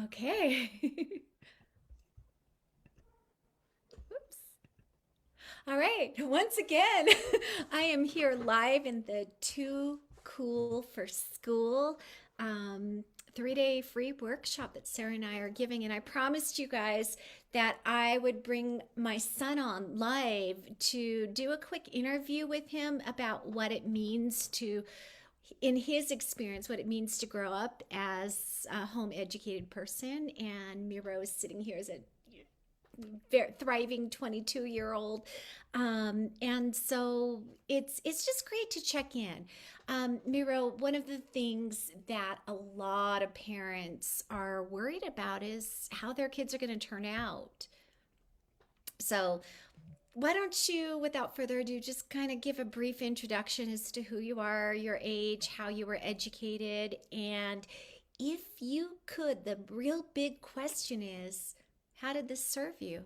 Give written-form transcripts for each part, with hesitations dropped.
Okay. Oops. All right. Once again, I am here live in the Too Cool for School um, 3-day free workshop that Sarah and I are giving. And I promised you guys that I would bring my son on live to do a quick interview with him about what it means to, in his experience, what it means to grow up as a home educated person. And Miro is sitting here as a very thriving 22-year-old, and so it's just great to check in. Miro, one of the things that a lot of parents are worried about is how their kids are going to turn out. So why don't you, without further ado, just kind of give a brief introduction as to who you are, your age, how you were educated, and if you could, the real big question is, how did this serve you?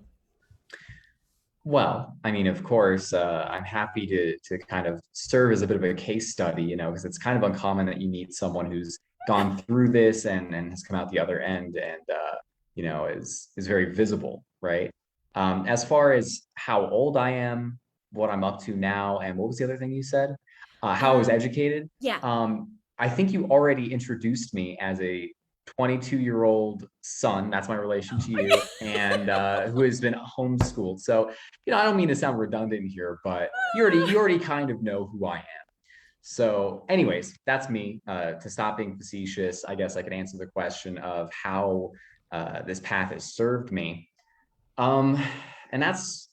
Well, I mean, of course, I'm happy to kind of serve as a bit of a case study, because it's kind of uncommon that you meet someone who's gone through this and has come out the other end and is very visible, right? As far as how old I am, what I'm up to now, and what was the other thing you said? How I was Um, educated. yeah. I think you already introduced me as a 22-year-old son. That's my relation to you, and who has been homeschooled. So, I don't mean to sound redundant here, but you already kind of know who I am. So, anyways, that's me. To stop being facetious, I guess I could answer the question of how this path has served me. Um, and that's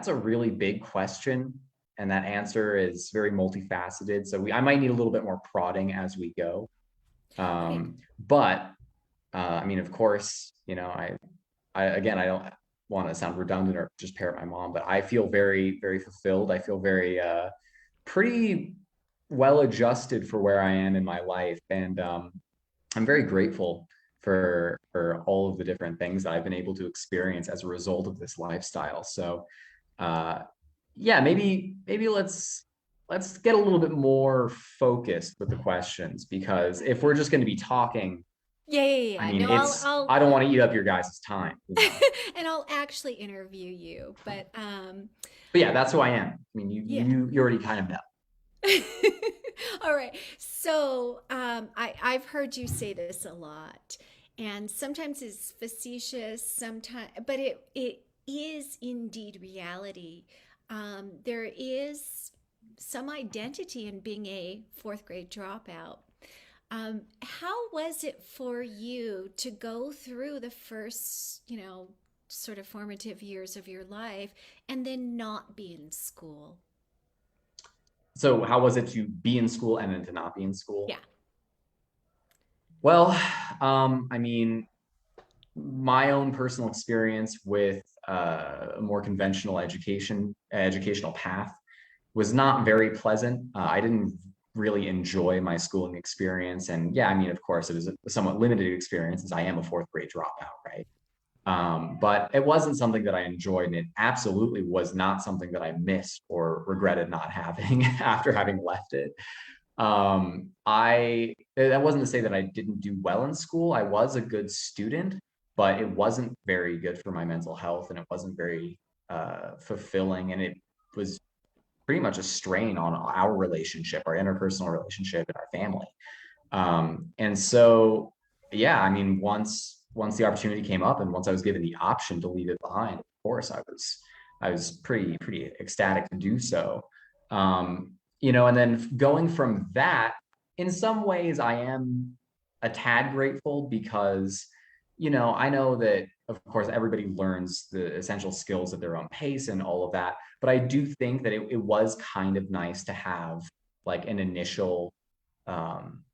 a really big question, and that answer is very multifaceted. So I might need a little bit more prodding as we go. Okay. But I mean, of course, I again, I don't want to sound redundant or just parrot my mom, but I feel very, very fulfilled. I feel very, pretty well adjusted for where I am in my life, and I'm very grateful for all of the different things that I've been able to experience as a result of this lifestyle. So, uh, yeah, maybe let's get a little bit more focused with the questions, because if we're just going to be talking, Yeah, yeah, I yeah. mean, No, I'll I don't want to eat up your guys' time. and I'll actually interview you. But But yeah, that's who I am. I mean, you yeah. you you already kind of know. All right. So, I've heard you say this a lot, and sometimes it's facetious, sometimes, but it is indeed reality. There is some identity in being a fourth grade dropout. How was it for you to go through the first, sort of formative years of your life and then not be in school? So how was it to be in school and then to not be in school? Yeah. Well, I mean, my own personal experience with a more conventional educational path was not very pleasant. I didn't really enjoy my schooling experience, and yeah, I mean, of course, it was a somewhat limited experience as I am a fourth grade dropout, right? But it wasn't something that I enjoyed, and it absolutely was not something that I missed or regretted not having after having left it. I That wasn't to say that I didn't do well in school. I was a good student, but it wasn't very good for my mental health, and it wasn't very fulfilling, and it was pretty much a strain on our relationship, our interpersonal relationship, and our family. And so, yeah, I mean, once the opportunity came up, and once I was given the option to leave it behind, of course, I was pretty ecstatic to do so. And then going from that, in some ways, I am a tad grateful because, I know that of course everybody learns the essential skills at their own pace and all of that, but I do think that it was kind of nice to have like an initial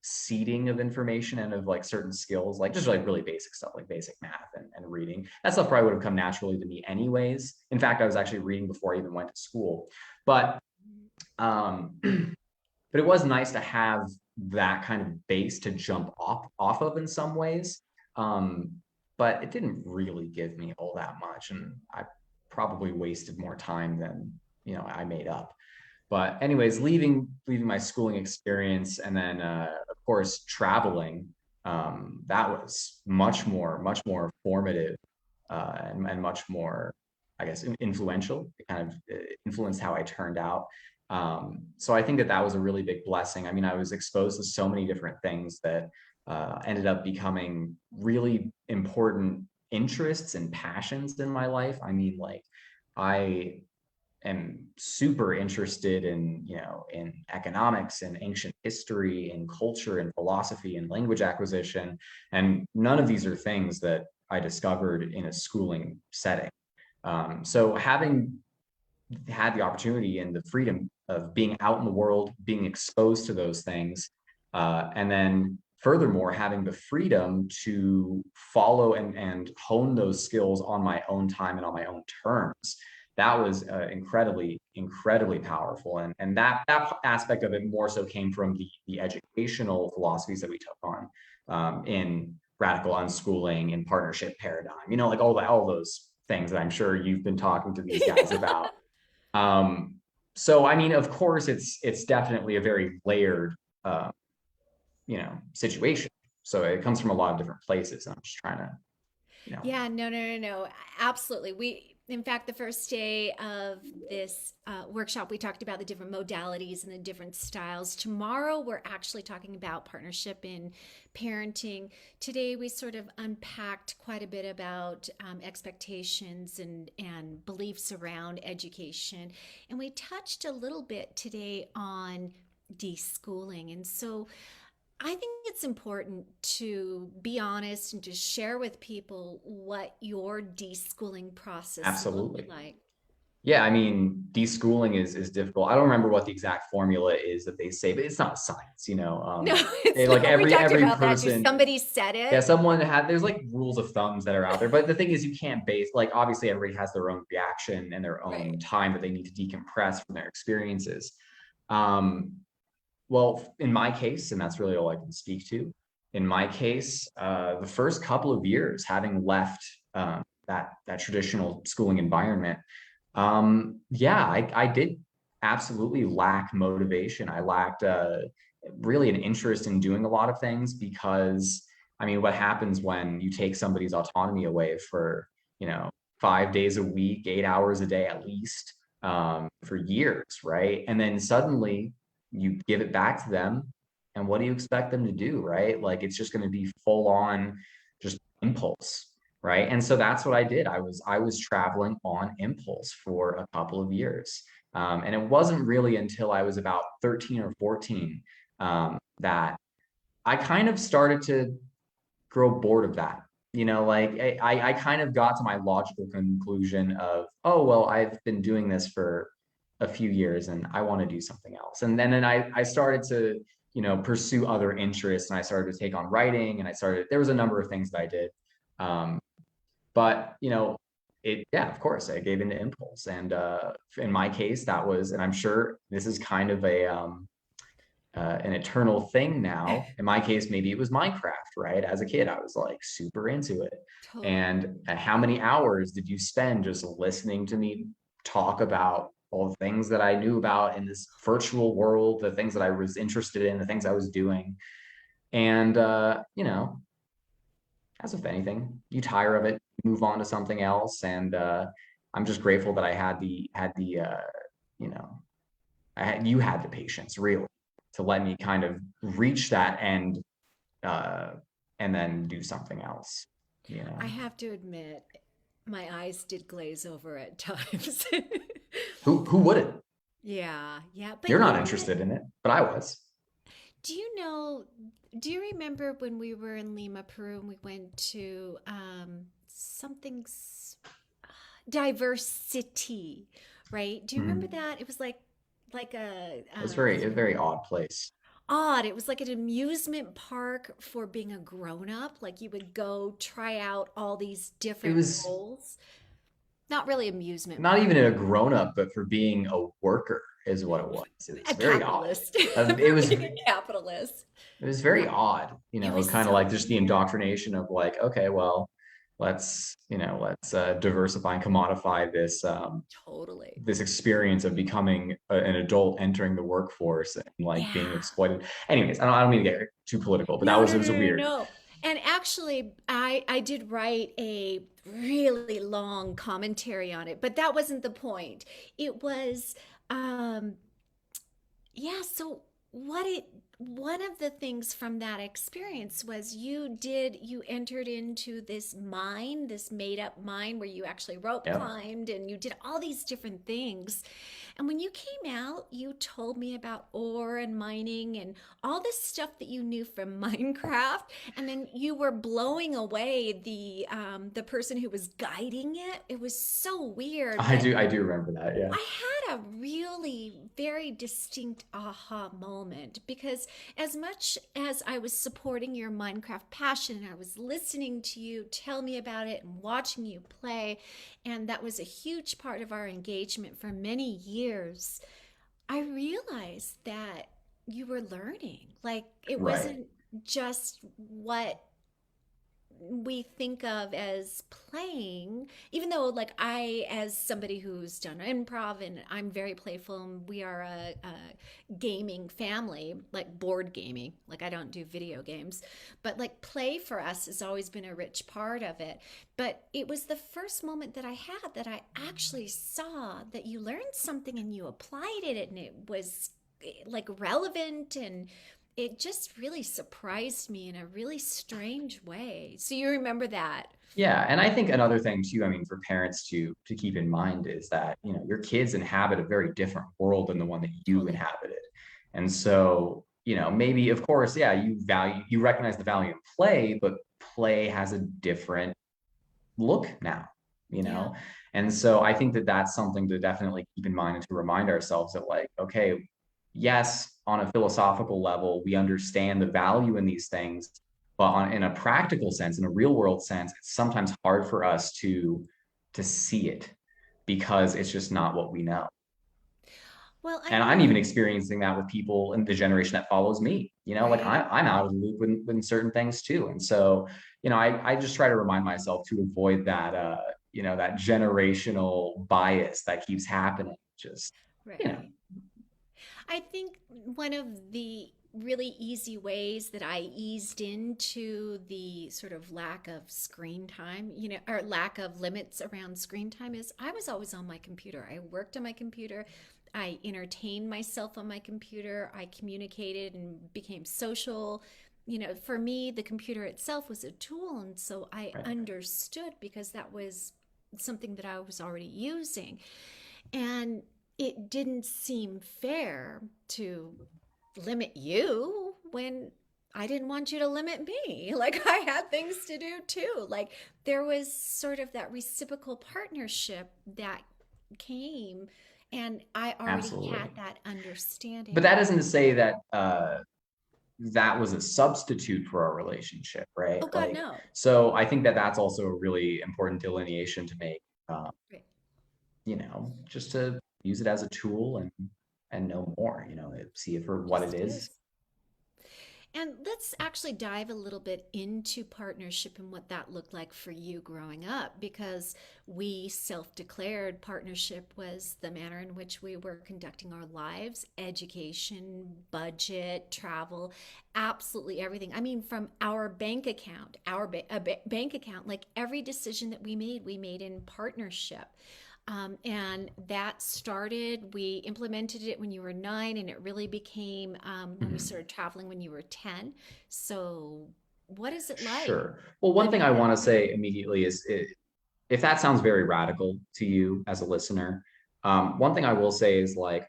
seeding of information and of like certain skills, like just like really basic stuff like basic math and reading. That stuff probably would have come naturally to me anyways. In fact, I was actually reading before I even went to school. But um but it was nice to have that kind of base to jump off of in some ways. Um, but it didn't really give me all that much, and I probably wasted more time than I made up. But anyways, leaving my schooling experience, and then of course traveling that was much more formative, and much more, I guess, influential. It kind of influenced how I turned out. So I think that that was a really big blessing. I mean, I was exposed to so many different things that ended up becoming really important interests and passions in my life. I mean, like, I am super interested in, in economics and ancient history and culture and philosophy and language acquisition, and none of these are things that I discovered in a schooling setting. So having had the opportunity and the freedom of being out in the world, being exposed to those things, and then furthermore having the freedom to follow and hone those skills on my own time and on my own terms, that was incredibly powerful. And that aspect of it more so came from the educational philosophies that we took on, in radical unschooling and partnership paradigm, like all those things that I'm sure you've been talking to these guys about. um, so I mean, of course, it's definitely a very layered, uh, situation. So it comes from a lot of different places. And I'm just trying to, you know, Yeah, no, no, no, no. Absolutely. In fact, the first day of this workshop, we talked about the different modalities and the different styles. Tomorrow, we're actually talking about partnership in parenting. Today, we sort of unpacked quite a bit about expectations and beliefs around education. And we touched a little bit today on deschooling. And so, I think it's important to be honest and to share with people what your deschooling process looked absolutely. like. Yeah, I mean, deschooling is difficult. I don't remember what the exact formula is that they say, but it's not science, No, it's Like not. We talked every about that too. person, Somebody said yeah, it. someone had, there's like rules of thumbs that are out there, but the thing is, you can't base, like, obviously everybody has their own reaction and their Right. own time that they need to decompress from their experiences. Um, well, in my case, and that's really all I can speak to, in my case, the first couple of years, having left that traditional schooling environment, yeah, I did absolutely lack motivation. I lacked really an interest in doing a lot of things because, I mean, what happens when you take somebody's autonomy away for, you know, 5 days a week, 8 hours a day at least, for years, right? And then suddenly you give it back to them, and what do you expect them to do, right? Like, it's just going to be full on just impulse, right? And so that's what I did. I was traveling on impulse for a couple of years, and it wasn't really until I was about 13 or 14, that I kind of started to grow bored of that. Like, I kind of got to my logical conclusion of, oh, well, I've been doing this for a few years and I want to do something else. And then I started to, pursue other interests, and I started to take on writing, and there was a number of things that I did. But, yeah, of course, I gave into impulse. And in my case, that was, and I'm sure this is kind of an eternal thing now. In my case, maybe it was Minecraft, right? As a kid, I was like super into it. Totally. And how many hours did you spend just listening to me talk about all the things that I knew about in this virtual world, the things that I was interested in, the things I was doing? And, as with anything, you tire of it, move on to something else. And I'm just grateful that I you know, you had the patience, really, to let me kind of reach that end, uh, and then do something else. You I know, have to admit, my eyes did glaze over at times. who wouldn't? Yeah, yeah. You're But you not know what? interested in it, but I was. Do you know, do you remember when we were in Lima, Peru, and we went to something's diversity, right? Do you remember Mhm. that? It was like a A very odd place. odd. It was like an amusement park for being a grown up. Like you would go try out all these It different was roles. Not really amusement not park. even a grown up, but for being a worker is what it was. It was A very odd. capitalist It for was being a capitalist. it was No, very odd, it was kind of so like just the weird. indoctrination of like, okay, well, let's diversify and commodify Totally. this experience of becoming an adult entering the workforce and like being Yeah. exploited. Anyways, I don't mean to get too political, but No, no, it no, was a no, weird. no. And actually, I did write a really long commentary on it, but that wasn't the point. It was, um, yeah, so what it one of the things from that experience was you entered into this mine, this made up mine where you actually rope Yep. climbed and you did all these different things. And when you came out, you told me about ore and mining and all this stuff that you knew from Minecraft. And then you were blowing away the person who was guiding it. It was so weird, but I do remember that. Yeah. I had a really very distinct aha moment because, as much as I was supporting your Minecraft passion and I was listening to you tell me about it and watching you play, and that was a huge part of our engagement for many years, I realized that you were learning. Like, it Right. wasn't just what we think of as playing, even though, like, I, as somebody who's done improv and I'm very playful, and we are a gaming family, like board gaming, like I don't do video games, but like play for us has always been a rich part of it. But it was the first moment that I had that I actually saw that you learned something and you applied it and it was like relevant, and it just really surprised me in a really strange way. So you remember that? Yeah, and I think another thing too, I mean, for parents to keep in mind is that, you know, your kids inhabit a very different world than the one that you Totally. inhabited. And so, you know, maybe of course, yeah, you recognize the value in play, but play has a different look now, you Yeah. know? And so I think that that's something to definitely keep in mind and to remind ourselves that, like, okay, yes, on a philosophical level, we understand the value in these things, but in a practical sense, in a real world sense, it's sometimes hard for us to see it because it's just not what we know. Well, I And I'm know, even experiencing that with people in the generation that follows me. You know, like right? I'm out of the loop in certain things too. And so, you know, I just try to remind myself to avoid that, you know, that generational bias that keeps happening. Just, you know, Right. I think one of the really easy ways that I eased into the sort of lack of screen time, or lack of limits around screen time, is I was always on my computer. I worked on my computer. I entertained myself on my computer. I communicated and became social. For me, the computer itself was a tool. And so I right. understood because that was something that I was already using. And it didn't seem fair to limit you when I didn't want you to limit me. Like, I had things to do too. Like, there was sort of that reciprocal partnership that came, and I already had Absolutely. that But understanding. that isn't to say that that was a substitute for our relationship, right? Oh, God, Like, no. so I think that that's also a really important delineation to make. Um, Right. you know, just to use it as a tool and no more, you know, see it for what it Just is. is. And let's actually dive a little bit into partnership and what that looked like for you growing up, because we self declared partnership was the manner in which we were conducting our lives, education, budget, travel, absolutely everything. I mean, from our bank account, bank account, like every decision that we made in partnership. And that started, we implemented it when you were 9, and it really became when we Mhm. started traveling when you were 10. So, what is it like Sure. Well, one thing living I that want to way? say immediately is if that sounds very radical to you as a listener, one thing I will say is like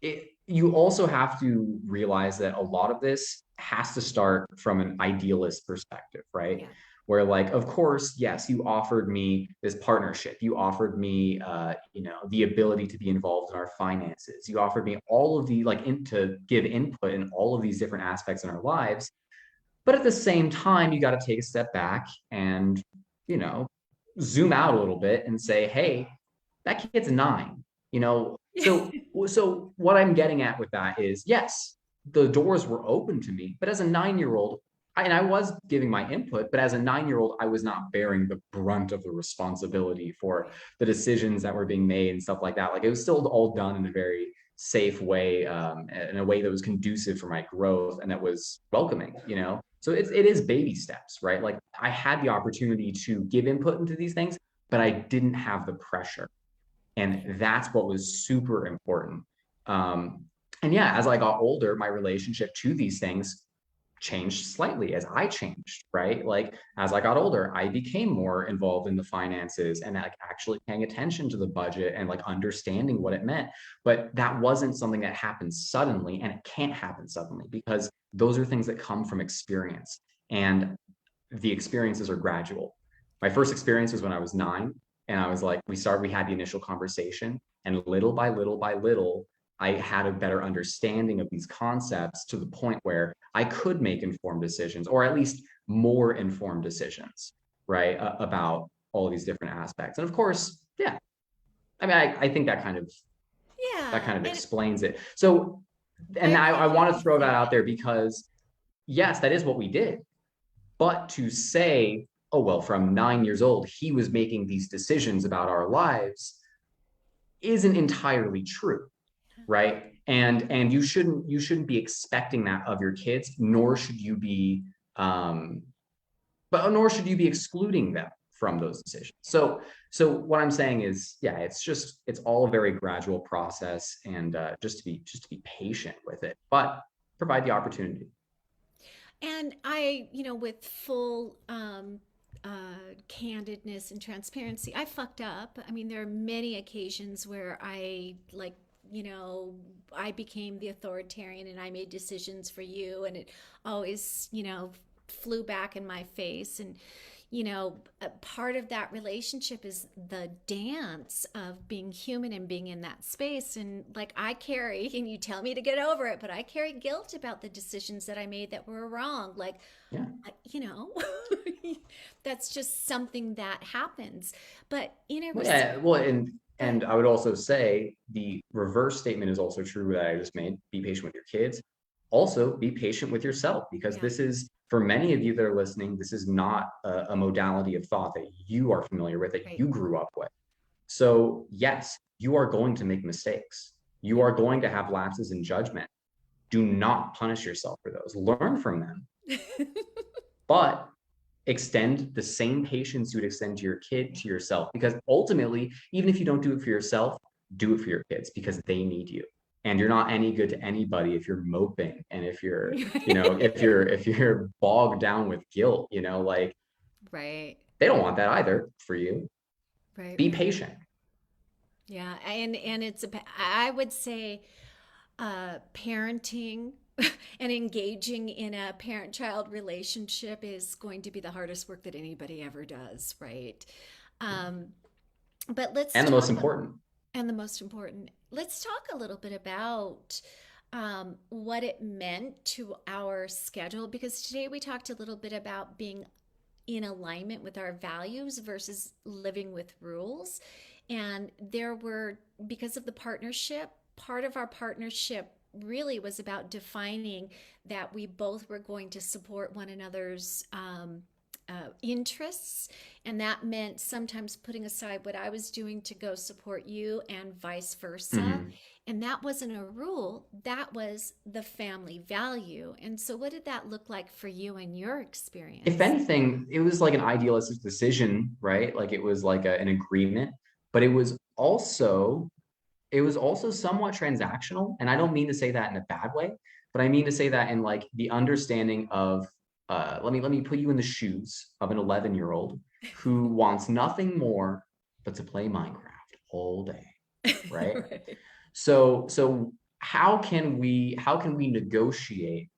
you also have to realize that a lot of this has to start from an idealist perspective, right? Yeah. Where, like, of course, yes, you offered me this partnership. You offered me, you know, the ability to be involved in our finances. You offered me all of the to give input in all of these different aspects in our lives. But at the same time, you got to take a step back and, you know, zoom out a little bit and say, hey, that kid's 9, you know. So what I'm getting at with that is, yes, the doors were open to me, but as a 9-year old, and I was giving my input, but as a 9-year old, I was not bearing the brunt of the responsibility for Right. the decisions that were being made and stuff like that. Like, it was still all done in a very safe way, in a way that was conducive for my growth and that was welcoming, you know. So it is baby steps, right? Like I had the opportunity to give input into these things, but I didn't have the pressure. And that's what was super important. Um, and yeah, as I got older, my relationship to these things changed slightly as I changed, right? Like as I got older, I became more involved in the finances and like actually paying attention to the budget and like understanding what it meant. But that wasn't something that happened suddenly, and it can't happen suddenly because those are things that come from experience, and the experiences are gradual. My first experience was when I was 9, and I was like, we had the initial conversation, and little by little by little, I had a better understanding of these concepts to the point where I could make informed decisions, or at least more informed decisions, right, about all these different aspects. And of course, yeah, I mean, I think that Yeah, kind of and explains it. So, I and I appreciate want to you throw that saying out it. there because yes, that is what we did. But to say, oh, well, from 9 years old, he was making these decisions about our lives isn't entirely true, right? And you shouldn't be expecting that of your kids, nor should you be um, but nor should you be excluding them from those decisions. So what I'm saying is, yeah, it's all a very gradual process, and just to be patient with it, but provide the opportunity. And I, with full candidness and transparency, I fucked up. I mean, there are many occasions where you know, I became the authoritarian and I made decisions for you, and it always, flew back in my face. And a part of that relationship is the dance of being human and being in that space. And like I carry, and you tell me to get over it, but I carry guilt about the decisions that I made that were wrong. Like, Yeah. you know, that's just something that happens. But in a Well, yeah, well, and go ahead. and I would also say the reverse statement is also true that I just made. Be patient with your kids. Also, be patient with yourself, because Yeah, this is, for many of you that are listening, this is not a modality of thought that you are familiar with, that right. you grew up with. So, yes, you are going to make mistakes. You are going to have lapses in judgment. Do not punish yourself for those. Learn from them, Yeah. but extend the same patience you would extend to your kid to yourself, because ultimately, even if you don't do it for yourself, do it for your kids, because they need you. And you're not any good to anybody if you're moping, and if you're, if you're bogged down with guilt, like Right, they don't want that either for you. right, Be right. patient. Yeah, and I would say parenting and engaging in a parent-child relationship is going to be the hardest work that anybody ever does, right? Um, but let's And the most talk, important. and the most important, let's talk a little bit about what it meant to our schedule, because today we talked a little bit about being in alignment with our values versus living with rules. And there were, because of the partnership, part of our partnership really was about defining that we both were going to support one another's interests. And that meant sometimes putting aside what I was doing to go support you, and vice versa. Mhm. And that wasn't a rule, that was the family value. And so, what did that look like for you and your If experience? anything, it was like an idealistic decision, right? Like it was like an agreement, but it was also somewhat transactional. And I don't mean to say that in a bad way, but I mean to say that in like the understanding of, let me put you in the shoes of an 11-year-old who wants nothing more but to play Minecraft all day, right? Right. So how can we negotiate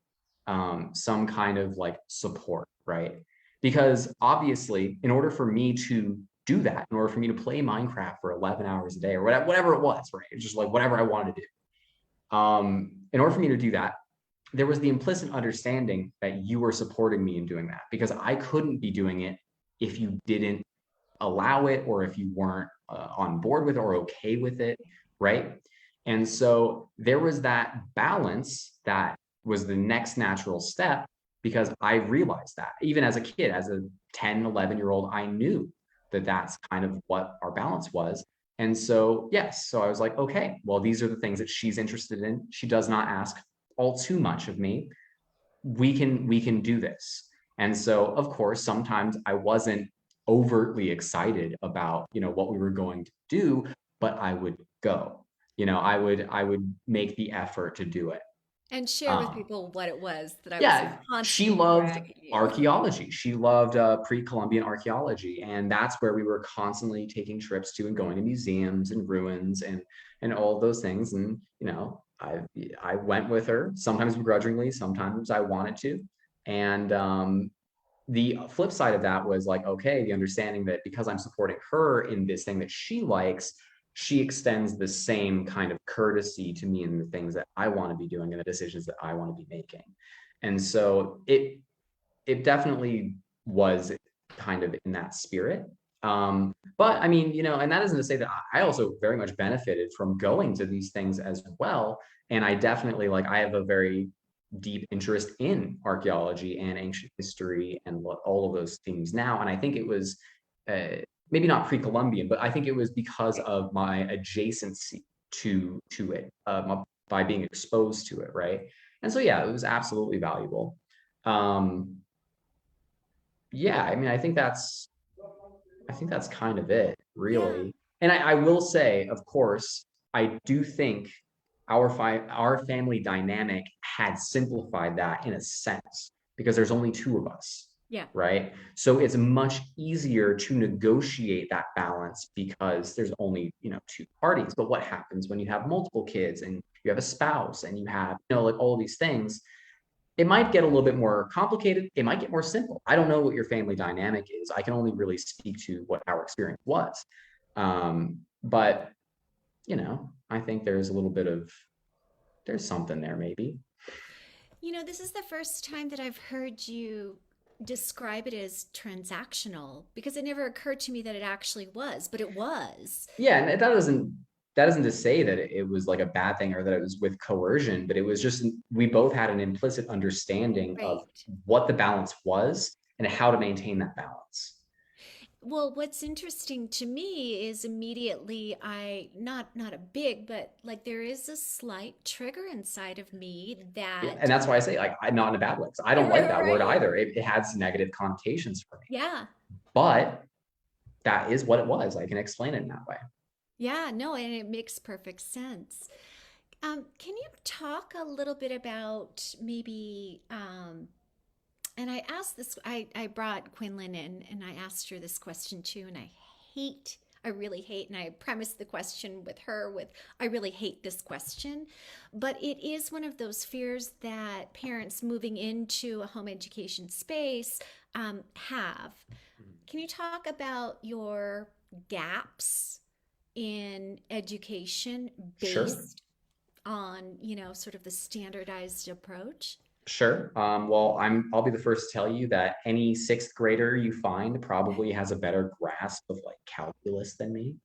some kind of like support, right? Because obviously, in order for me to do that, in order for me to play Minecraft for 11 hours a day, or whatever it was, right? It's just like whatever I wanted to do. In order for me to do that, there was the implicit understanding that you were supporting me in doing that, because I couldn't be doing it if you didn't allow it, or if you weren't on board with it or okay with it, right? And so there was that balance that was the next natural step, because I realized that even as a kid, as a 10, 11-year-old, I knew that that's kind of what our balance was. And so, yes, so I was like, okay, well, these are the things that she's interested in. She does not ask all too much of me. we can do this. And so of course sometimes I wasn't overtly excited about, what we were going to do, but I would go. I would make the effort to do it. And share with um people what it was that I was yeah, she constantly loved bragging you. archaeology. She loved pre-Columbian archaeology, and that's where we were constantly taking trips to and going to museums and ruins and all of those things. And I went with her, sometimes begrudgingly, sometimes I wanted to. And the flip side of that was like, okay, the understanding that because I'm supporting her in this thing that she likes, she extends the same kind of courtesy to me in the things that I want to be doing and the decisions that I want to be making. And so it definitely was kind of in that spirit. But I mean, and that isn't to say that I also very much benefited from going to these things as well. And I definitely, like, I have a very deep interest in archaeology and ancient history and all of those things now. And I think it was maybe not pre-Columbian, but I think it was because of my adjacency to it, by being exposed to it, right? And so yeah, it was absolutely valuable. Um, yeah, I mean, I think that's kind of it, Yeah. really. And I will say, of course, I do think our family dynamic had simplified that in a sense because there's only two of us, Yeah. right? So it's much easier to negotiate that balance because there's only, two parties. But what happens when you have multiple kids and you have a spouse and you have, like all of these things? It might get a little bit more complicated. It might get more simple. I don't know what your family dynamic is. I can only really speak to what our experience was. But I think there's something there maybe. This is the first time that I've heard you describe it as transactional because it never occurred to me that it actually was, but it was. Yeah, and that isn't to say that it was like a bad thing or that it was with coercion, but it was just we both had an implicit understanding of Right. what the balance was and how to maintain that balance. Well, what's interesting to me is immediately I not a big, but like there is a slight trigger inside of me Yeah, that and that's why I say, like, I'm not in a bad way. I don't like that word right. either. It has negative connotations for me, Yeah. but that is what it was. I can explain it in that way. Yeah, no, and it makes perfect sense. Can you talk a little bit about maybe and I asked this, I brought Quinlan in and I asked her this question too, and I really hate, and I prefaced the question with her with, I really hate this question, but it is one of those fears that parents moving into a home education space have. Can you talk about your gaps in education Sure. based on, sort of the standardized approach? Sure. Well, I'll be the first to tell you that any sixth grader you find probably has a better grasp of like calculus than me.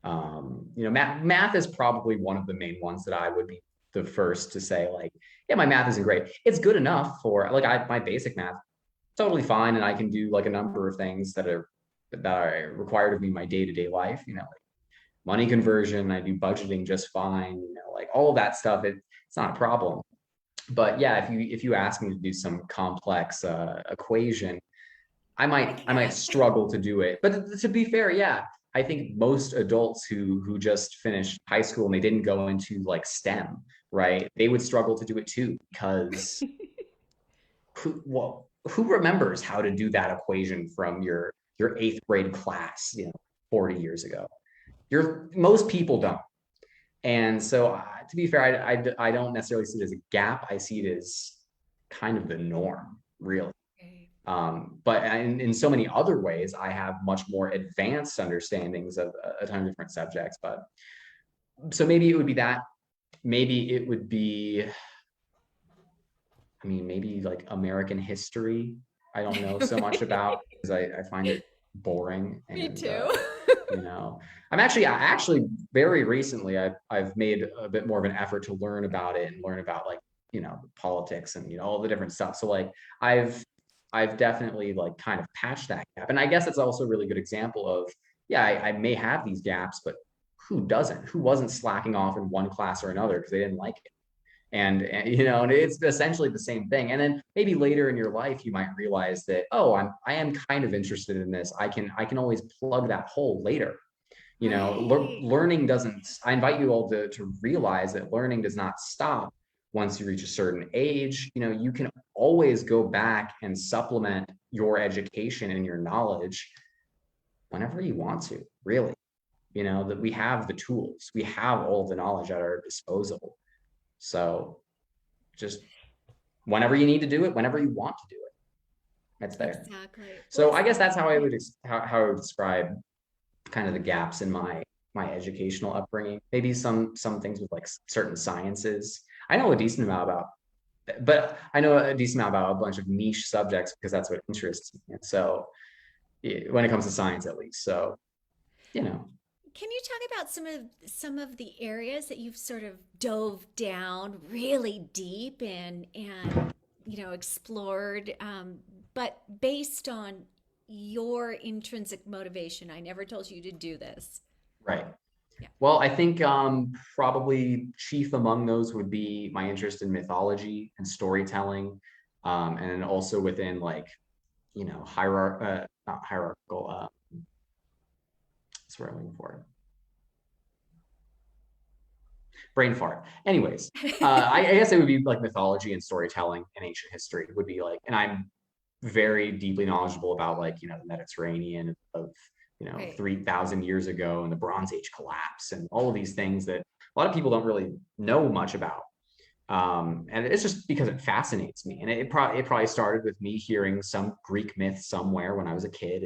Math is probably one of the main ones that I would be the first to say, like, yeah, my math isn't great. It's good enough for like my basic math, totally fine, and I can do like a number of things that are required of me in my day-to-day life, like money conversion, I do budgeting just fine, like all of that stuff, it's not a problem. But yeah, if you ask me to do some complex equation, I I might I might can't. struggle to do it. But to be fair, yeah, I think most adults who just finished high school and they didn't go into like STEM, right? They would struggle to do it too because who remembers how to do that equation from your eighth grade class, 40 years ago? Most people don't. And so, to be fair, I don't necessarily see it as a gap. I see it as kind of the norm, really. Okay. But in so many other ways, I have much more advanced understandings of a ton of different subjects. But so maybe it would be that. Maybe it would be, I mean, maybe like American history. I don't know so much about because I find it boring Me and too. you know I actually very recently I've made a bit more of an effort to learn about it and learn about like politics and all the different stuff. So like I've I've definitely like kind of patched that gap, and I guess it's also a really good example of, yeah, I may have these gaps, but who doesn't? Who wasn't slacking off in one class or another because they didn't like it? And it's essentially the same thing. And then maybe later in your life you might realize that, oh, I am kind of interested in this. I can always plug that hole later. Right. Learning doesn't, I invite you all to realize that learning does not stop once you reach a certain age. You can always go back and supplement your education and your knowledge whenever you want to, really. That we have the tools, we have all the knowledge at our disposal. So just whenever you need to do it, whenever you want to do it, it's there. Exactly. Well, So it's I guess that's how I yeah. would how I would describe kind of the gaps in my educational upbringing. Maybe some things with like certain sciences. I know a decent amount about, but I know a decent amount about a bunch of niche subjects because that's what interests me. And so when it comes to science, at least, so you know, Can you talk about some of the areas that you've sort of dove down really deep and explored, but based on your intrinsic motivation? I never told you to do this. right. Yeah. Well, I think probably chief among those would be my interest in mythology and storytelling, and then also within like not hierarchical. That's what I'm looking for. Brain fart. Anyways, I guess it would be like mythology and storytelling and ancient history would be like, and I'm very deeply knowledgeable about like the Mediterranean of Right. 3,000 years ago and the Bronze Age collapse and all of these things that a lot of people don't really know much about. And it's just because it fascinates me. And it probably started with me hearing some Greek myth somewhere when I was a kid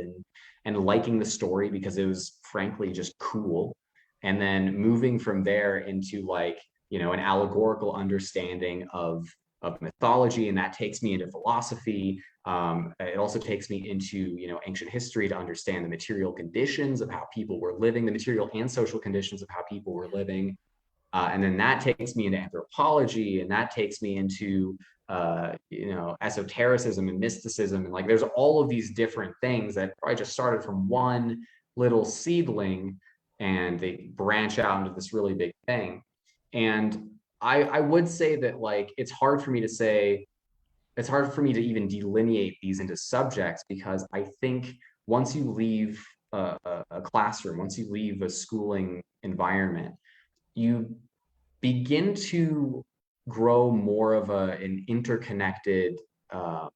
and liking the story because it was frankly just cool. And then moving from there into like, an allegorical understanding of mythology, and that takes me into philosophy. It also takes me into ancient history to understand the material conditions of how people were living, the material and social conditions of how people were Yeah. living, and then that takes me into anthropology, and that takes me into esotericism and mysticism, and like there's all of these different things that probably just started from one little seedling, and they branch out into this really big thing. And I would say that like it's hard for me to even delineate these into subjects because I think once you leave a classroom, once you leave a schooling environment, you begin to grow more of an interconnected uh,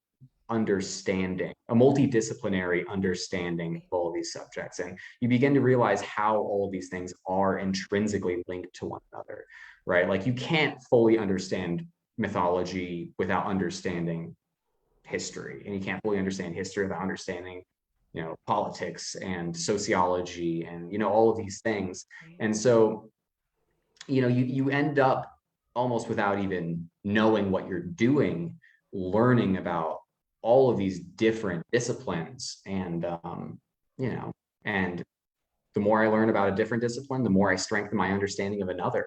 understanding, a multidisciplinary understanding of all of these subjects. And you begin to realize how all of these things are intrinsically linked to one another, right? Like you can't fully understand mythology without understanding history, and you can't fully understand history without understanding politics and sociology and all of these things. Right. And so you end up almost without even knowing what you're doing, learning about all of these different disciplines. And the more I learn about a different discipline, the more I strengthen my understanding of another,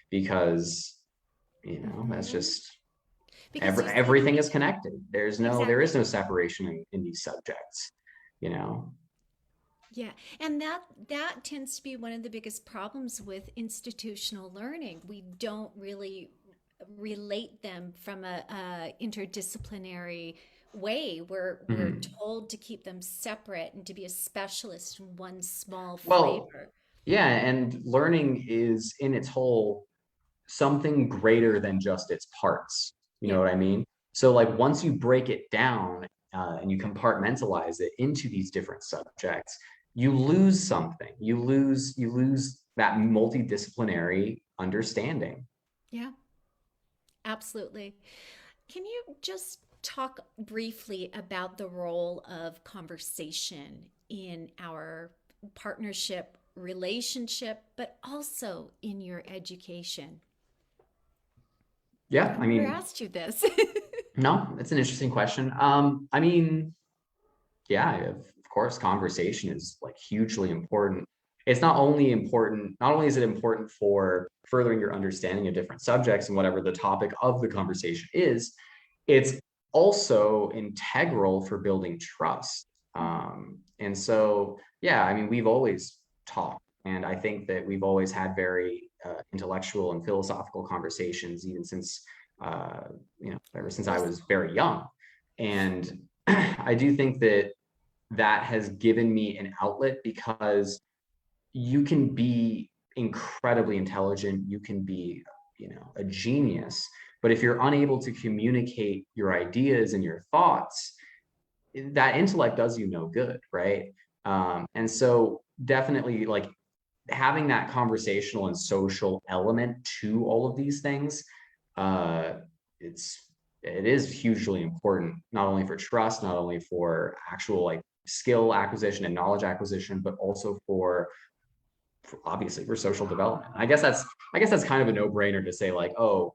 because that's Mm-hmm. just Because you said everything is connected. There is exactly. no separation in these subjects, you know. Yeah, and that tends to be one of the biggest problems with institutional learning. We don't really relate them from a interdisciplinary way. We're Mhm. told to keep them separate and to be a specialist in one small Well, flavor. yeah, and learning is in its whole something greater than just its parts. You know Yeah, what I mean? So like once you break it down and you compartmentalize it into these different subjects, you lose something. You lose that multidisciplinary understanding. yeah, absolutely. Can you just talk briefly about the role of conversation in our partnership relationship, but also in your education? Yeah, I've I never mean, asked you this. no, it's an interesting question. I mean, yeah, of course, conversation is like hugely important. It's not only important, not only is it important for furthering your understanding of different subjects and whatever the topic of the conversation is, it's also integral for building trust. And so, yeah, I mean, we've always talked, and I think that we've always had very intellectual and philosophical conversations, even since uh, ever since I Well, was very young. And I do think that that has given me an outlet because you can be incredibly intelligent, you can be, a genius, but if you're unable to communicate your ideas and your thoughts, that intellect does you no good, right? And so definitely like having that conversational and social element to all of these things, uh, it is hugely important, not only for trust, not only for actual like skill acquisition and knowledge acquisition, but also obviously for social development. I guess that's kind of a no-brainer to say like, oh,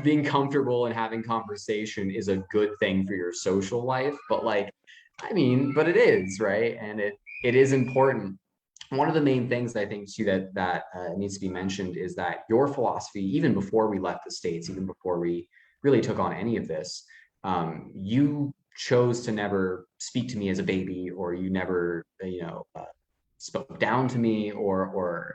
being comfortable and having conversation is a good thing for your social life. But like, but it is, right? And it is important. One of the main things I think too that needs to be mentioned is that your philosophy, even before we left the States, even before we really took on any of this, you chose to never speak to me as a baby, or you never, spoke down to me, or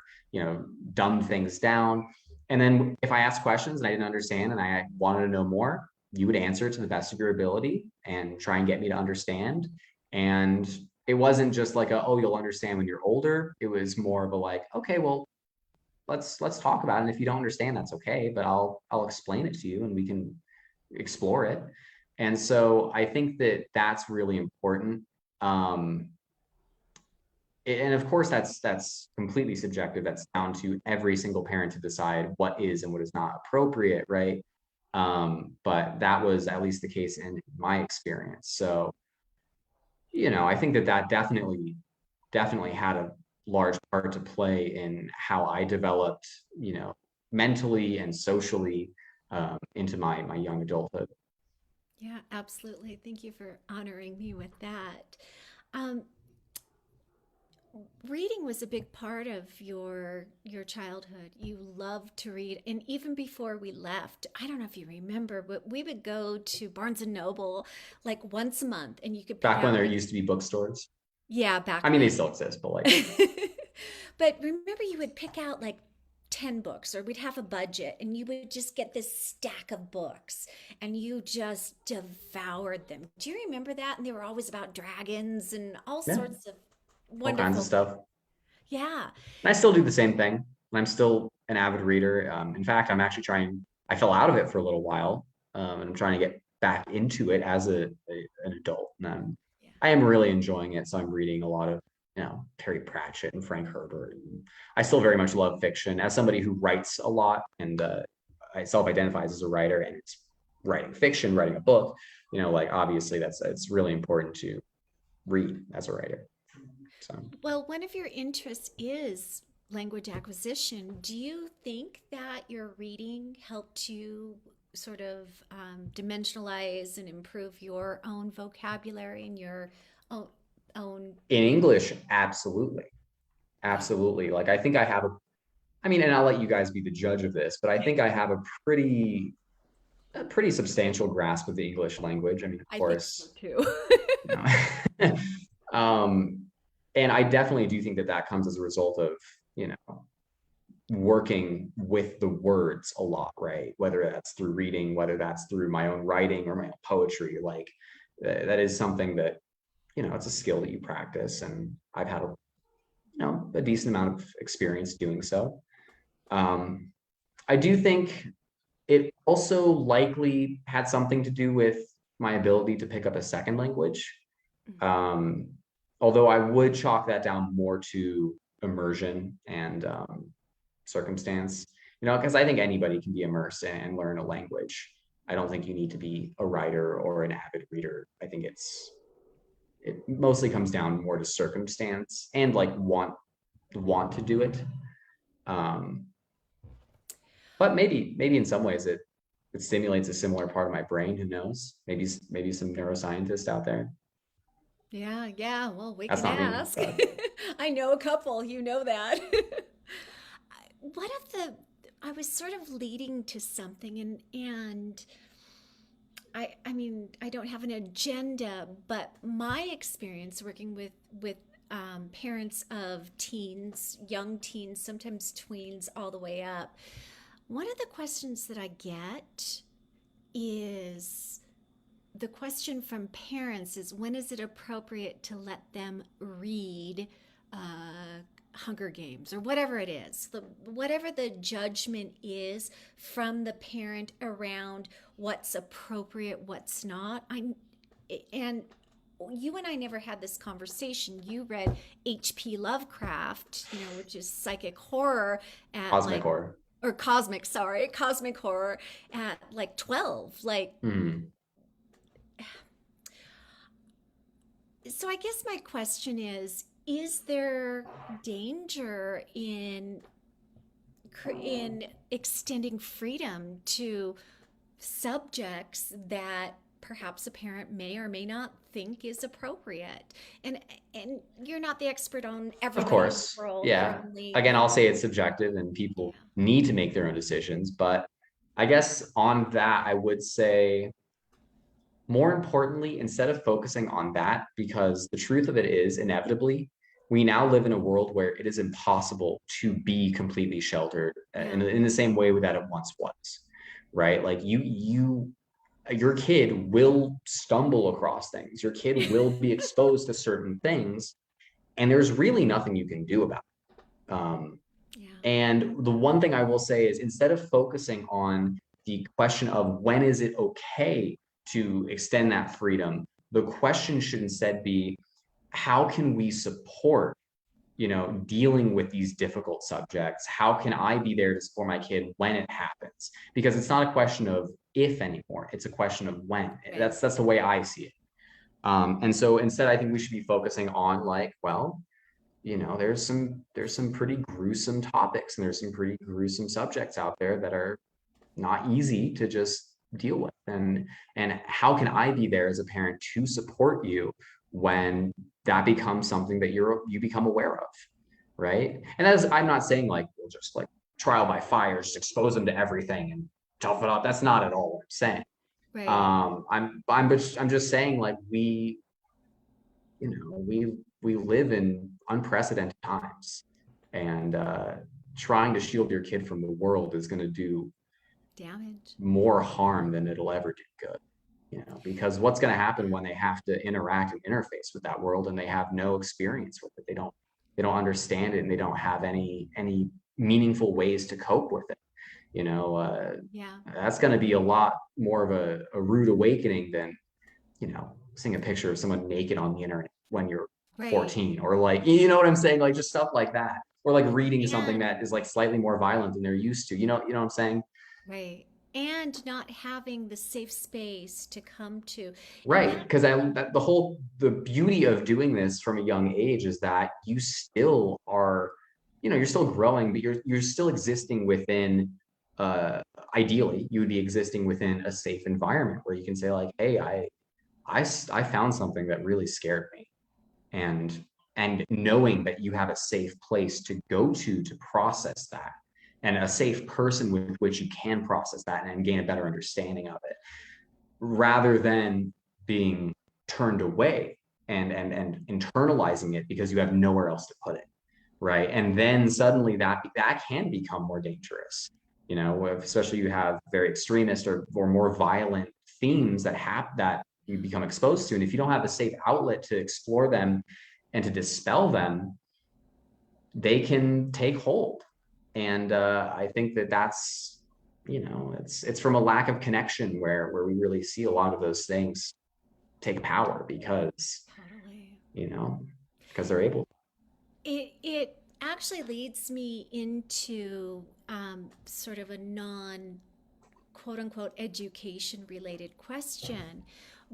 dumbed things down. And then if I asked questions and I didn't understand and I wanted to know more, you would answer to the best of your ability and try and get me to understand. And it wasn't just like oh, you'll understand when you're older. It was more of a like, okay, well, let's talk about it. And if you don't understand, that's okay, but I'll explain it to you and we can explore it. And so I think that that's really important. Um, and of course that's completely subjective. That's down to every single parent to decide what is and what is not appropriate, right? But that was at least the case in my experience. So I think that definitely had a large part to play in how I developed, mentally and socially, into my young adulthood. yeah, absolutely. Thank you for honoring me with that. Um, Reading was a big part of your childhood. You loved to read, and even before we left, I don't know if you remember, but we would go to Barnes and Noble like once a month, and you could pick Back when out there like, used to be bookstores. yeah, I back mean, they when. still exist, but like, But remember, you would pick out like 10 books, or we'd have a budget, and you would just get this stack of books and you just devoured them. Do you remember that? And they were always about dragons and all yeah, sorts of all kinds of wonderful. stuff. Yeah. And I still do the same thing. I'm still an avid reader. In fact, I fell out of it for a little while, and I'm trying to get back into it as an adult. And Yeah. I am really enjoying it. So I'm reading a lot of, Terry Pratchett and Frank Herbert. And I still very much love fiction. As somebody who writes a lot and I self-identifies as a writer, and it's writing fiction, writing a book, like obviously it's really important to read as a writer. So. Well, one of your interests is language acquisition. Do you think that your reading helped you sort of dimensionalize and improve your own vocabulary and your own, own In language? English, absolutely. Yeah, Absolutely. Like I think and I'll let you guys be the judge of this, but I think I have a pretty substantial grasp of the English language. I mean, of I think so course, too. you know, um, and I definitely do think that comes as a result of, working with the words a lot, right? Whether that's through reading, whether that's through my own writing or my own poetry, like that is something that, it's a skill that you practice. And I've had a decent amount of experience doing so. Um, I do think it also likely had something to do with my ability to pick up a second language. Um, Although I would chalk that down more to immersion and circumstance, because I think anybody can be immersed and learn a language. I don't think you need to be a writer or an avid reader. I think it mostly comes down more to circumstance and like want to do it. Um, but maybe in some ways it stimulates a similar part of my brain. Who knows? Maybe some neuroscientist out there. Yeah, yeah. Well, we That's can not me, ask. but I know a couple, you know that. What of the I was sort of leading to something, and I mean, I don't have an agenda, but my experience working with parents of teens, young teens, sometimes tweens, all the way up. One of the questions that I get is the question from parents is when is it appropriate to let them read Hunger Games or whatever it is, whatever the judgment is from the parent around what's appropriate, what's not. And you and I never had this conversation. You read H.P. Lovecraft, which is psychic horror at Cosmic like, horror. or cosmic, sorry, cosmic horror at like 12. Like, Mm. so I guess my question is there danger in extending freedom to subjects that perhaps a parent may or may not think is appropriate? And you're not the expert on Of everybody in the course. world. You're Yeah. only, Again, I'll say it's subjective and yeah, people need to make their own decisions. But I guess on that, I would say more importantly, instead of focusing on that, because the truth of it is inevitably, we now live in a world where it is impossible to be completely sheltered yeah, in the same way that it once was, right? Like your kid will stumble across things. Your kid will be exposed to certain things, and there's really nothing you can do about it. yeah, And the one thing I will say is instead of focusing on the question of when is it okay to extend that freedom, the question should instead be how can we support, dealing with these difficult subjects? How can I be there to support my kid when it happens? Because it's not a question of if anymore, it's a question of when. right, That's the way I see it. And so instead, I think we should be focusing on like, well, there's some pretty gruesome topics and there's some pretty gruesome subjects out there that are not easy to just deal with. And how can I be there as a parent to support you when that becomes something that you become aware of, right? And as I'm not saying like we'll just like trial by fire, just expose them to everything and tough it up. That's not at all what I'm saying. right. I'm just saying like we live in unprecedented times, and trying to shield your kid from the world is going to do Damage. more harm than it'll ever do good. Because what's going to happen when they have to interact and interface with that world and they have no experience with it? They don't understand it, and they don't have any meaningful ways to cope with it. You know, Yeah, that's going to be a lot more of a rude awakening than seeing a picture of someone naked on the internet when you're right. 14, or like, you know what I'm saying? Like just stuff like that. Or like reading something And that is like slightly more violent than they're used to. You know what I'm saying? right. And not having the safe space to come to. And Right. that, Because the beauty of doing this from a young age is that you still are, you're still growing, but you're still existing within uh ideally you would be existing within a safe environment where you can say like, hey, I found something that really scared me, and knowing that you have a safe place to go to process that, and a safe person with which you can process that and gain a better understanding of it, rather than being turned away and internalizing it because you have nowhere else to put it, right? And then suddenly that can become more dangerous, especially you have very extremist or more violent themes that you become exposed to, and if you don't have a safe outlet to explore them and to dispel them, they can take hold. And I think that's it's from a lack of connection where we really see a lot of those things take power because totally. you know because they're able. It actually leads me into sort of a non quote unquote education related question.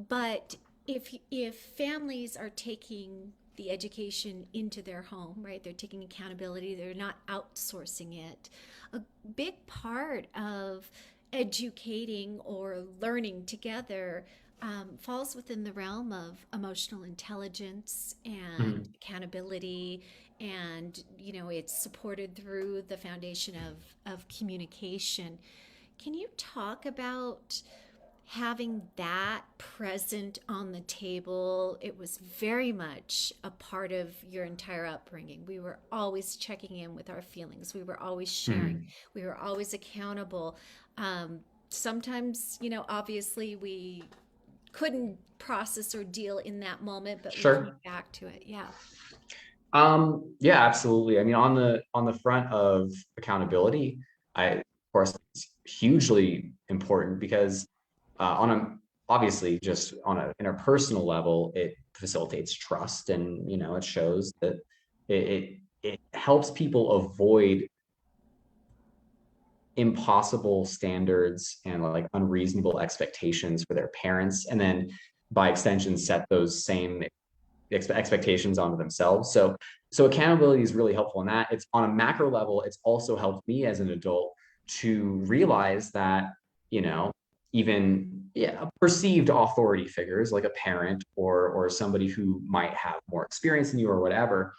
But if families are taking the education into their home, right? They're taking accountability, they're not outsourcing it. A big part of educating or learning together falls within the realm of emotional intelligence and Mhm. accountability, and it's supported through the foundation of communication. Can you talk about having that present on the table, it was very much a part of your entire upbringing. We were always checking in with our feelings. We were always sharing. Hmm. We were always accountable. Sometimes, obviously we couldn't process or deal in that moment, but we came Sure. back to it. Yeah. Yeah, absolutely. I mean, on the front of accountability, of course, it's hugely important because on a obviously just on a interpersonal level, it facilitates trust, and it shows that it helps people avoid impossible standards and like unreasonable expectations for their parents, and then by extension set those same expectations onto themselves. So accountability is really helpful in that. It's on a macro level, it's also helped me as an adult to realize that, you know, even perceived authority figures like a parent or somebody who might have more experience than you or whatever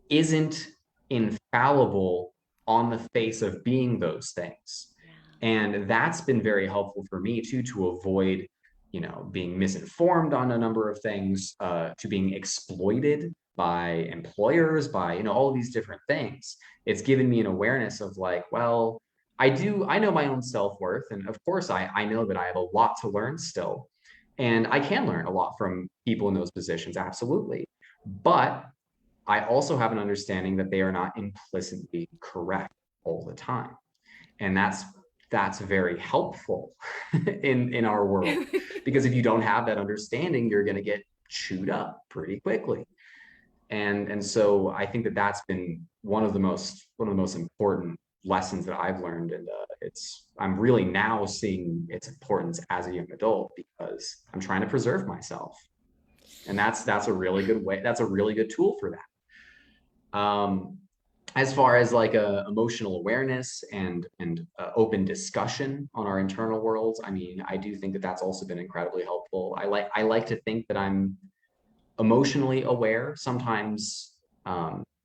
isn't infallible on the face of being those things. Yeah. And that's been very helpful for me too, to avoid, being misinformed on a number of things, to being exploited by employers, by, all of these different things. It's given me an awareness of like, well, I know my own self-worth. And of course, I know that I have a lot to learn still. And I can learn a lot from people in those positions, absolutely. But I also have an understanding that they are not implicitly correct all the time. And that's very helpful in our world, because if you don't have that understanding, you're going to get chewed up pretty quickly. And so I think that that's been one of the most important lessons that I've learned, and I'm really now seeing its importance as a young adult because I'm trying to preserve myself, and that's a really good way. That's a really good tool for that. As far as like emotional awareness and open discussion on our internal worlds, I mean, I do think that that's also been incredibly helpful. I like to think that I'm emotionally aware, sometimes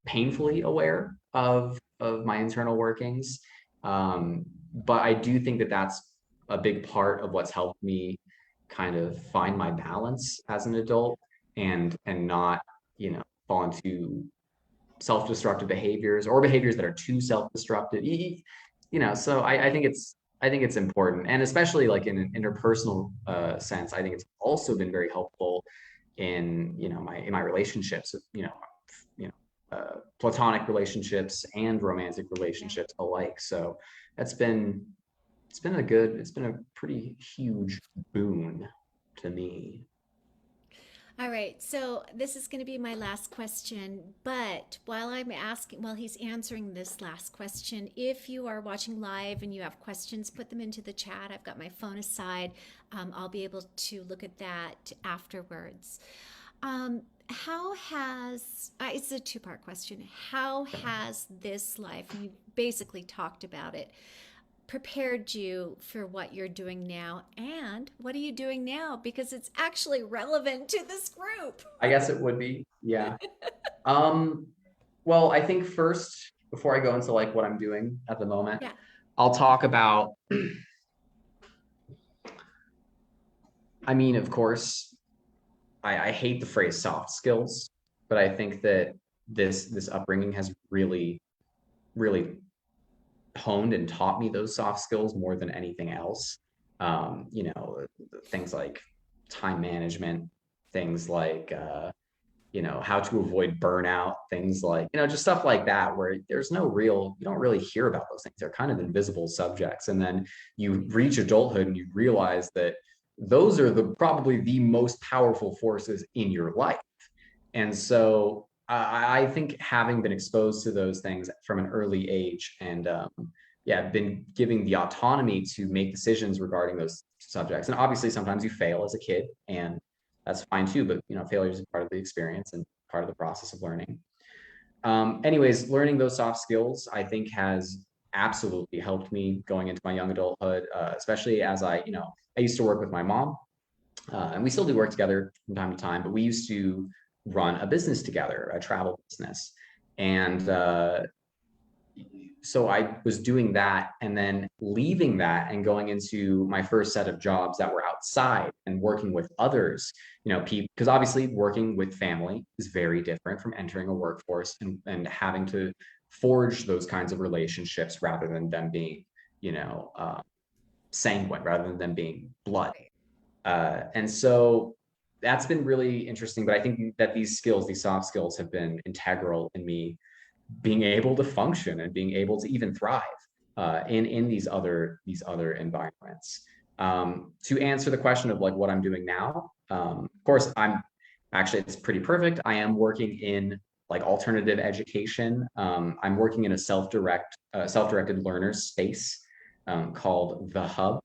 painfully aware of my internal workings. But I do think that that's a big part of what's helped me kind of find my balance as an adult, and not, fall into self-destructive behaviors or behaviors that are too self-destructive. So I think it's important, and especially like in an interpersonal sense, I think it's also been very helpful in in my relationships, platonic relationships and romantic Yeah. relationships alike. So that's been it's been a pretty huge boon to me. All right, so this is going to be my last question, but while he's answering this last question, if you are watching live and you have questions, put them into the chat. I've got my phone aside. I'll be able to look at that afterwards. How has, it's a two-part question. How has this life, and you basically talked about it, prepared you for what you're doing now, and what are you doing now, because it's actually relevant to this group? I guess it would be, yeah. um well, I think first, before I go into like what I'm doing at the moment, Yeah. I'll talk about, I mean, of course, I hate the phrase soft skills, but I think that this upbringing has really honed and taught me those soft skills more than anything else. Things like time management, things like how to avoid burnout, things like, just stuff like that, where you don't really hear about those things. They're kind of invisible subjects. And then you reach adulthood and you realize that those are probably the most powerful forces in your life. And so I think having been exposed to those things from an early age, and been giving the autonomy to make decisions regarding those subjects. And obviously, sometimes you fail as a kid, and that's fine too. But failure is part of the experience and part of the process of learning. Anyways, learning those soft skills, I think, has absolutely helped me going into my young adulthood, especially as I used to work with my mom, and we still do work together from time to time, but we used to run a business together, a travel business. And so I was doing that and then leaving that and going into my first set of jobs that were outside and working with others, people, because obviously working with family is very different from entering a workforce and having to forge those kinds of relationships rather than them being, you know, uh, sanguine, rather than them being blood. Right. And so that's been really interesting. But I think that these skills, these soft skills, have been integral in me being able to function and being able to even thrive in these other environments. To answer the question of like what I'm doing now, of course, I'm actually it's pretty perfect. I am working in like alternative education. I'm working in a self-directed learner space called the Hub.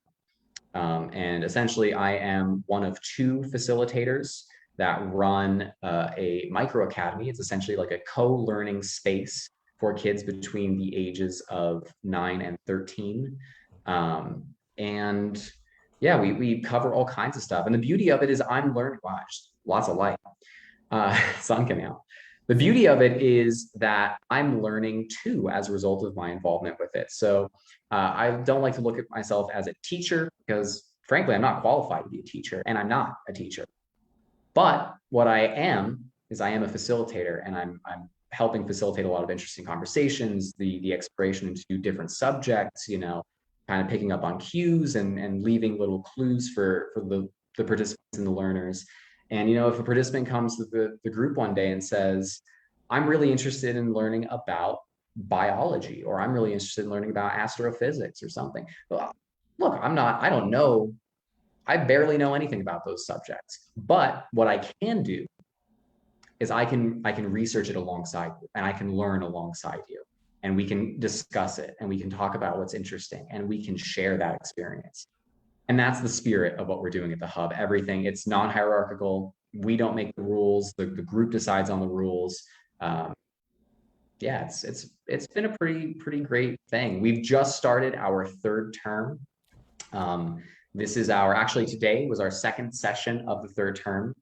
And essentially, I am one of two facilitators that run a micro academy. It's essentially like a co-learning space for kids between the ages of 9 and 13. Um, and yeah, we cover all kinds of stuff. And the beauty of it is I'm learning, wow, lots of light, sun coming out. The beauty of it is that I'm learning too as a result of my involvement with it. So I don't like to look at myself as a teacher because, frankly, I'm not qualified to be a teacher, and I'm not a teacher. But what I am is I am a facilitator, and I'm helping facilitate a lot of interesting conversations, the exploration into different subjects, kind of picking up on cues and leaving little clues for the participants and the learners. And if a participant comes to the group one day and says, I'm really interested in learning about biology, or I'm really interested in learning about astrophysics or something. Well, look, I don't know, I barely know anything about those subjects. But what I can do is I can research it alongside you, and I can learn alongside you, and we can discuss it, and we can talk about what's interesting, and we can share that experience. And that's the spirit of what we're doing at the Hub. Everything, it's non-hierarchical. We don't make the rules. The group decides on the rules. Um, yeah, it's been a pretty great thing. We've just started our third term. This is actually today was our second session of the third term.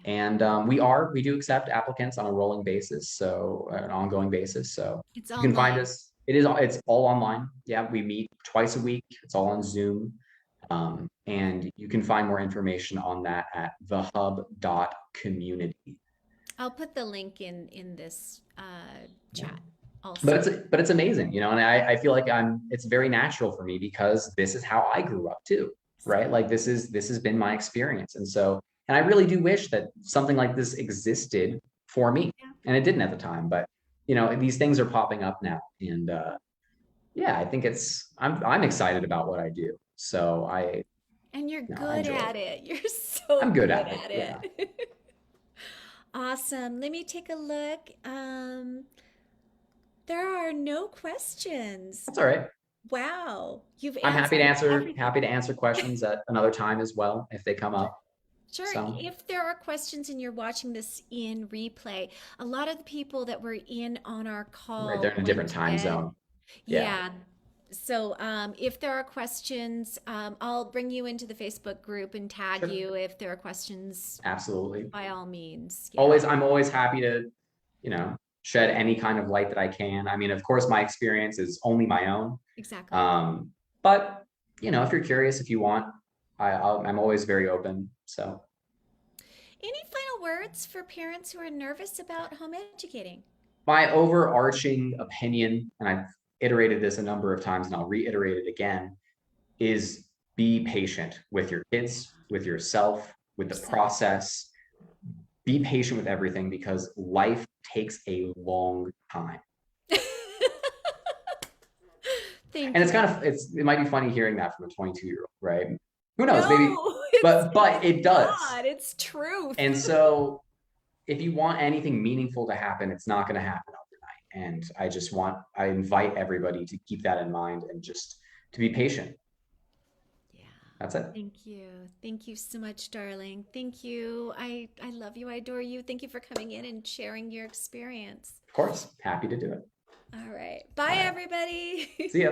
Yeah. And we do accept applicants on a rolling basis, so an ongoing basis. So It's you can find online. us. It's all online. Yeah, we meet twice a week. It's all on Zoom. And you can find more information on that at thehub.community. I'll put the link in this Yeah. chat But also. it's amazing, and I feel like it's very natural for me because this is how I grew up too, right? Like this has been my experience. And I really do wish that something like this existed for me. Yeah. And it didn't at the time, but these things are popping up now. And yeah, I think I'm excited about what I do. So And you're I good enjoy it. at it. You're so I'm good good at it. at Yeah. it. Awesome. Let me take a look. There are no questions. That's all right. Wow. You've I'm happy to answered answer everything. happy to answer questions at another time as well if they come up. Sure. So If there are questions and you're watching this in replay, a lot of the people that were in on our right, they're call in a went different to time bed. zone. Yeah, Yeah. So if there are questions, I'll bring you into the Facebook group and tag sure. you if there are questions, Absolutely. by all means. Yeah, I'm always happy to, shed any kind of light that I can. I mean, of course, my experience is only my own. exactly. Um, but if you're curious, if you want, I'm always very open. So Any final words for parents who are nervous about home educating? my overarching opinion, and I've iterated this a number of times and I'll reiterate it again, is be patient with your kids, with yourself, with the Yourself. process. Be patient with everything because life takes a long time. Thank And it's you. kind of it might be funny hearing that from a 22-year-old, right? Who knows? Maybe, No, but it's it does. not. It's truth. And so if you want anything meaningful to happen, it's not going to happen overnight. And I invite everybody to keep that in mind and just to be patient. Yeah. That's it. Of Thank you. Thank you so much, darling. Thank you. I love you. I adore you. Thank you for coming in and sharing your experience. course, happy to do it. All right. All Bye, right. everybody. See ya.